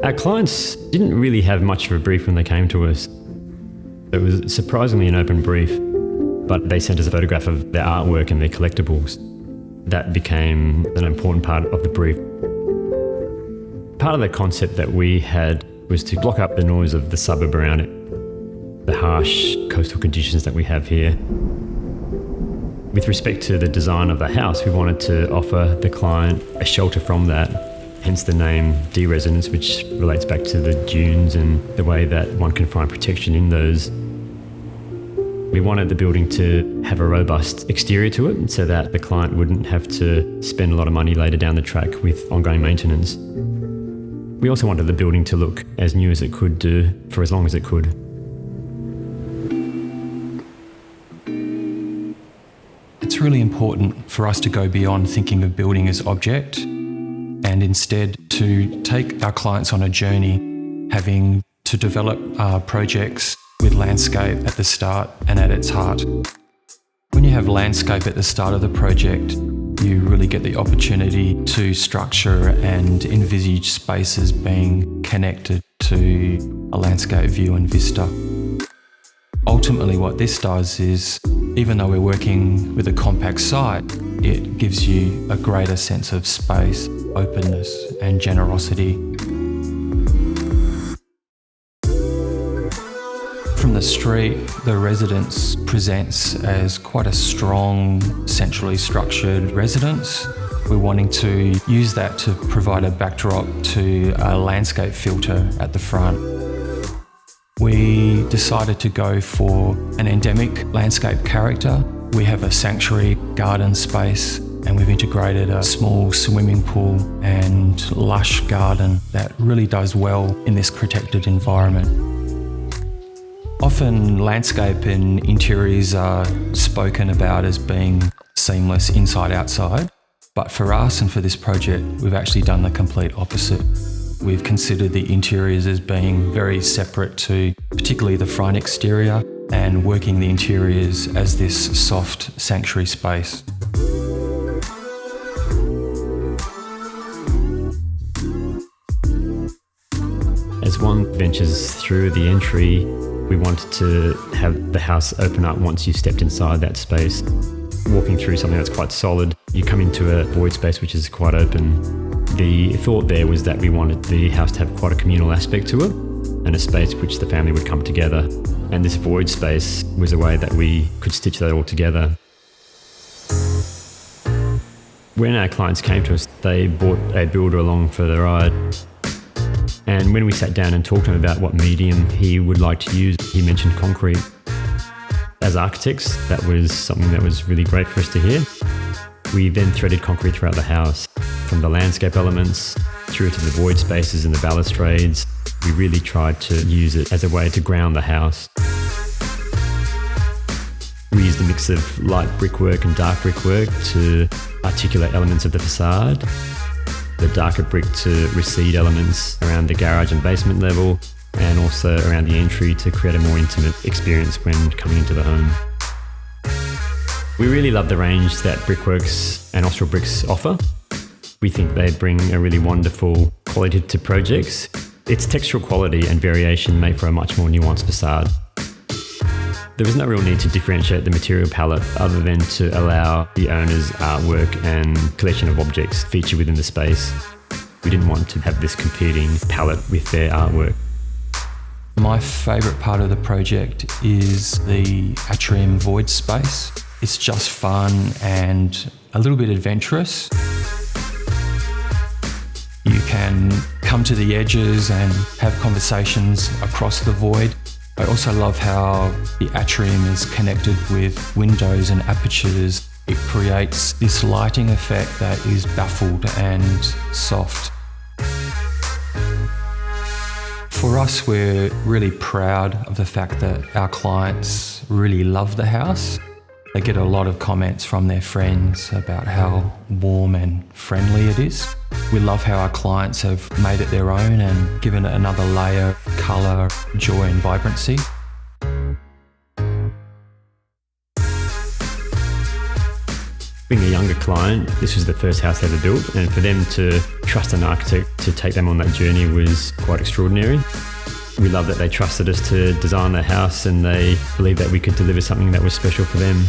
Our clients didn't really have much of a brief when they came to us. It was surprisingly an open brief, but they sent us a photograph of their artwork and their collectibles. That became an important part of the brief. Part of the concept that we had was to block up the noise of the suburb around it, the harsh coastal conditions that we have here. With respect to the design of the house, we wanted to offer the client a shelter from that, hence the name D-Residence, which relates back to the dunes and the way that one can find protection in those. We wanted the building to have a robust exterior to it so that the client wouldn't have to spend a lot of money later down the track with ongoing maintenance. We also wanted the building to look as new as it could do for as long as it could. It's really important for us to go beyond thinking of building as object and instead to take our clients on a journey, having to develop projects with landscape at the start and at its heart. When you have landscape at the start of the project, you really get the opportunity to structure and envisage spaces being connected to a landscape view and vista. Ultimately, what this does is, even though we're working with a compact site, it gives you a greater sense of space, openness, and generosity. From the street, the residence presents as quite a strong, centrally structured residence. We're wanting to use that to provide a backdrop to a landscape filter at the front. We decided to go for an endemic landscape character. We have a sanctuary garden space, and we've integrated a small swimming pool and lush garden that really does well in this protected environment. Often landscape and interiors are spoken about as being seamless inside-outside, but for us and for this project, we've actually done the complete opposite. We've considered the interiors as being very separate to particularly the front exterior and working the interiors as this soft sanctuary space. As one ventures through the entry, we wanted to have the house open up once you stepped inside that space. Walking through something that's quite solid, you come into a void space which is quite open. The thought there was that we wanted the house to have quite a communal aspect to it and a space which the family would come together. And this void space was a way that we could stitch that all together. When our clients came to us, they brought a builder along for the ride. And when we sat down and talked to him about what medium he would like to use, he mentioned concrete. As architects, that was something that was really great for us to hear. We then threaded concrete throughout the house, from the landscape elements through to the void spaces and the balustrades. We really tried to use it as a way to ground the house. We used a mix of light brickwork and dark brickwork to articulate elements of the facade, the darker brick to recede elements around the garage and basement level, and also around the entry to create a more intimate experience when coming into the home. We really love the range that Brickworks and Austral Bricks offer. We think they bring a really wonderful quality to projects. Its textural quality and variation make for a much more nuanced facade. There was no real need to differentiate the material palette other than to allow the owner's artwork and collection of objects feature within the space. We didn't want to have this competing palette with their artwork. My favourite part of the project is the atrium void space. It's just fun and a little bit adventurous. You can come to the edges and have conversations across the void. I also love how the atrium is connected with windows and apertures. It creates this lighting effect that is baffled and soft. For us, we're really proud of the fact that our clients really love the house. They get a lot of comments from their friends about how warm and friendly it is. We love how our clients have made it their own and given it another layer of colour, joy and vibrancy. Being a younger client, this was the first house they ever built, and for them to trust an architect to take them on that journey was quite extraordinary. We love that they trusted us to design their house, and they believed that we could deliver something that was special for them.